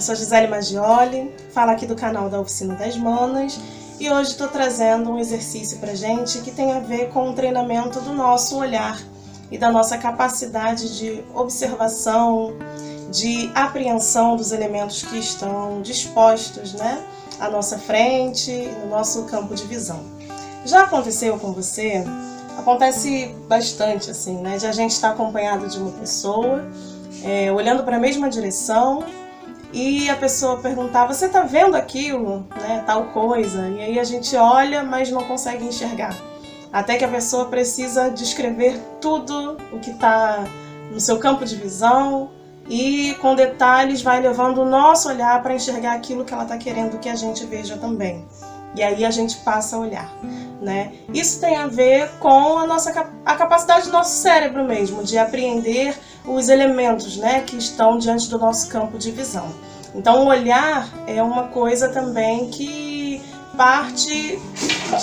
sou Gisele Maggioli, falo aqui do canal da Oficina das Manas e hoje estou trazendo um exercício pra gente que tem a ver com o treinamento do nosso olhar e da nossa capacidade de observação, de apreensão dos elementos que estão dispostos, à nossa frente, no nosso campo de visão. Já aconteceu com você? Acontece bastante assim, de a gente estar acompanhado de uma pessoa, olhando para a mesma direção e a pessoa perguntar: você está vendo aquilo, tal coisa? E aí a gente olha, mas não consegue enxergar. Até que a pessoa precisa descrever tudo o que está no seu campo de visão e com detalhes vai levando o nosso olhar para enxergar aquilo que ela está querendo que a gente veja também. E aí a gente passa a olhar. Isso tem a ver com a capacidade do nosso cérebro mesmo, de apreender os elementos que estão diante do nosso campo de visão. Então o olhar é uma coisa também que parte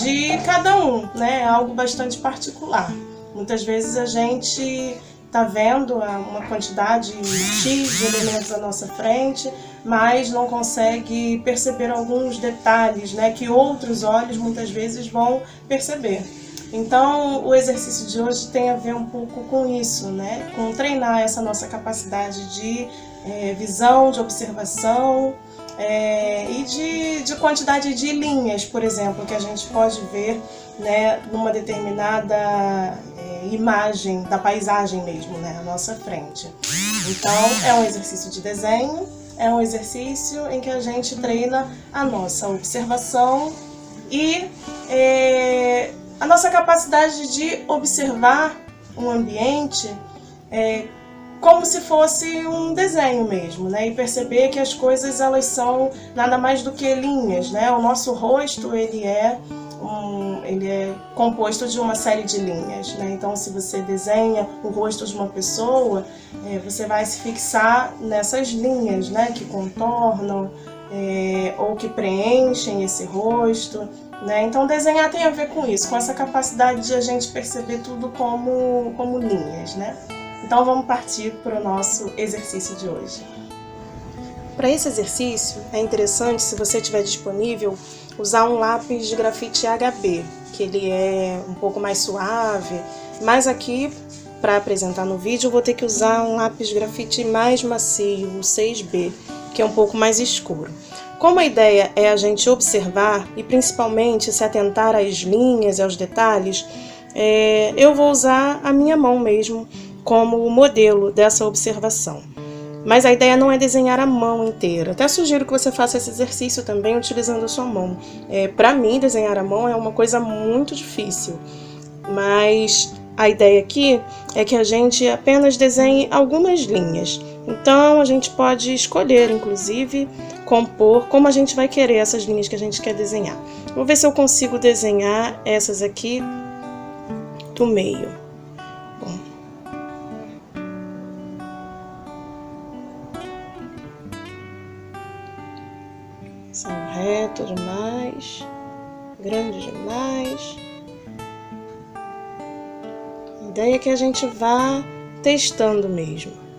de cada um, é algo bastante particular. Muitas vezes a gente está vendo uma quantidade X de elementos à nossa frente, mas não consegue perceber alguns detalhes que outros olhos muitas vezes vão perceber. Então o exercício de hoje tem a ver um pouco com isso, com treinar essa nossa capacidade de visão, de observação e de quantidade de linhas, por exemplo, que a gente pode ver numa determinada imagem da paisagem mesmo, à nossa frente. Então é um exercício de desenho, é um exercício em que a gente treina a nossa observação e a nossa capacidade de observar um ambiente como se fosse um desenho mesmo, e perceber que as coisas elas são nada mais do que linhas, O nosso rosto ele é composto de uma série de linhas, Então se você desenha o rosto de uma pessoa, você vai se fixar nessas linhas, que contornam ou que preenchem esse rosto, Então desenhar tem a ver com isso, com essa capacidade de a gente perceber tudo como linhas, Então vamos partir para o nosso exercício de hoje. Para esse exercício é interessante, se você tiver disponível, usar um lápis de grafite HB, que ele é um pouco mais suave, mas aqui, para apresentar no vídeo, eu vou ter que usar um lápis de grafite mais macio, o 6B, que é um pouco mais escuro. Como a ideia é a gente observar e principalmente se atentar às linhas e aos detalhes, eu vou usar a minha mão mesmo como modelo dessa observação. Mas a ideia não é desenhar a mão inteira. Até sugiro que você faça esse exercício também utilizando a sua mão. Para mim, desenhar a mão é uma coisa muito difícil. Mas a ideia aqui é que a gente apenas desenhe algumas linhas. Então a gente pode escolher, inclusive, compor como a gente vai querer essas linhas que a gente quer desenhar. Vou ver se eu consigo desenhar essas aqui do meio. São reto demais, grande demais. A ideia é que a gente vá testando mesmo.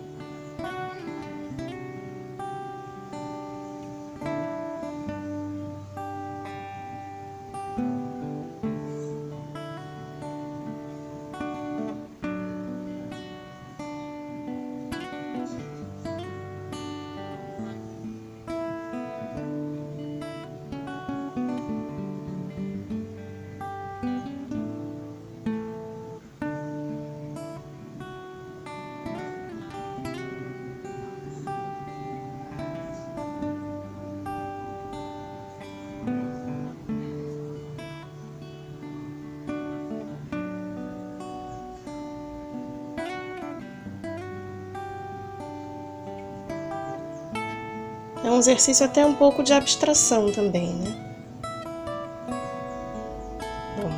É um exercício até um pouco de abstração também, Bom,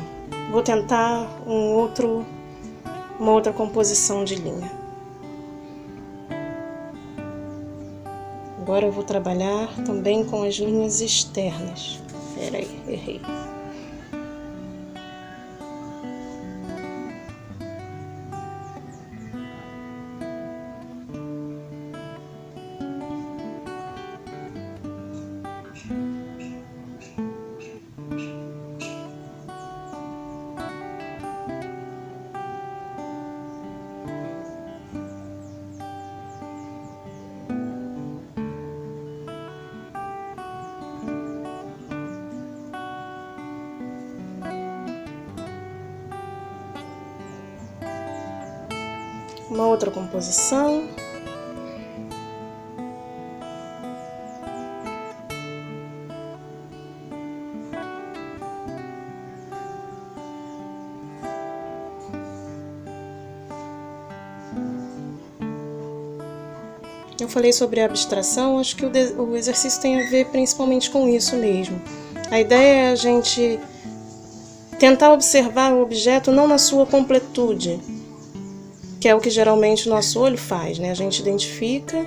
vou tentar uma outra composição de linha. Agora eu vou trabalhar também com as linhas externas. Peraí, errei. uma outra composição. Eu falei sobre a abstração, acho que o exercício tem a ver principalmente com isso mesmo. A ideia é a gente tentar observar o objeto não na sua completude, que é o que geralmente o nosso olho faz, né? A gente identifica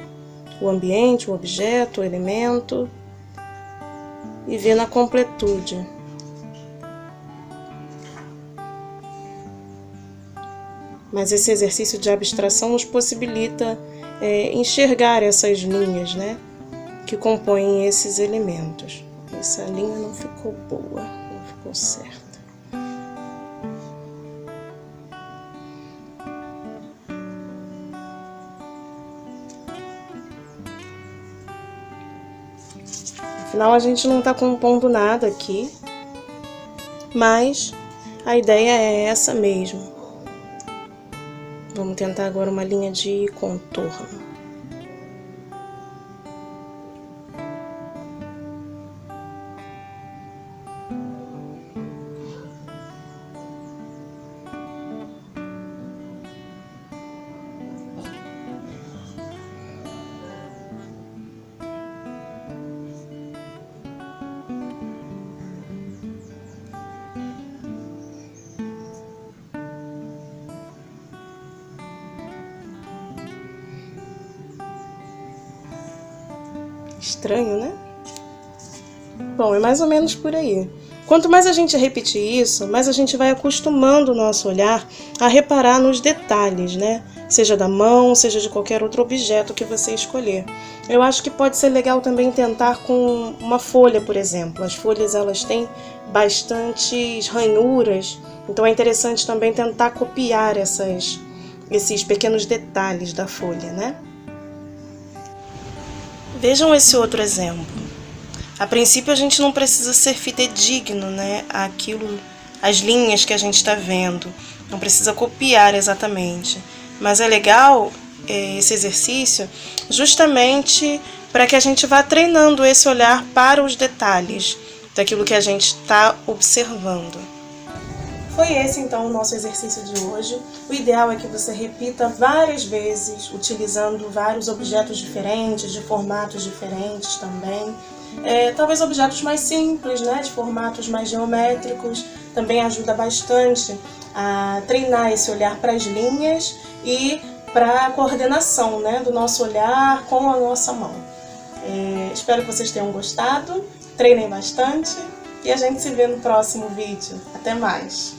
o ambiente, o objeto, o elemento e vê na completude. Mas esse exercício de abstração nos possibilita enxergar essas linhas, né, que compõem esses elementos. Essa linha não ficou boa, não ficou certa. Afinal, a gente não está compondo nada aqui, mas a ideia é essa mesmo. Vamos tentar agora uma linha de contorno. Estranho, né? Bom, é mais ou menos por aí. Quanto mais a gente repetir isso, mais a gente vai acostumando o nosso olhar a reparar nos detalhes, né? Seja da mão, seja de qualquer outro objeto que você escolher. Eu acho que pode ser legal também tentar com uma folha, por exemplo. As folhas, elas têm bastantes ranhuras, então é interessante também tentar copiar esses pequenos detalhes da folha, né? Vejam esse outro exemplo. A princípio a gente não precisa ser fidedigno, né? As linhas que a gente está vendo. Não precisa copiar exatamente. Mas é legal esse exercício justamente para que a gente vá treinando esse olhar para os detalhes daquilo que a gente está observando. Foi esse então o nosso exercício de hoje. O ideal é que você repita várias vezes, utilizando vários objetos diferentes, de formatos diferentes também. Talvez objetos mais simples, né, de formatos mais geométricos, também ajuda bastante a treinar esse olhar para as linhas e para a coordenação, né, do nosso olhar com a nossa mão. Espero que vocês tenham gostado, treinem bastante e a gente se vê no próximo vídeo. Até mais!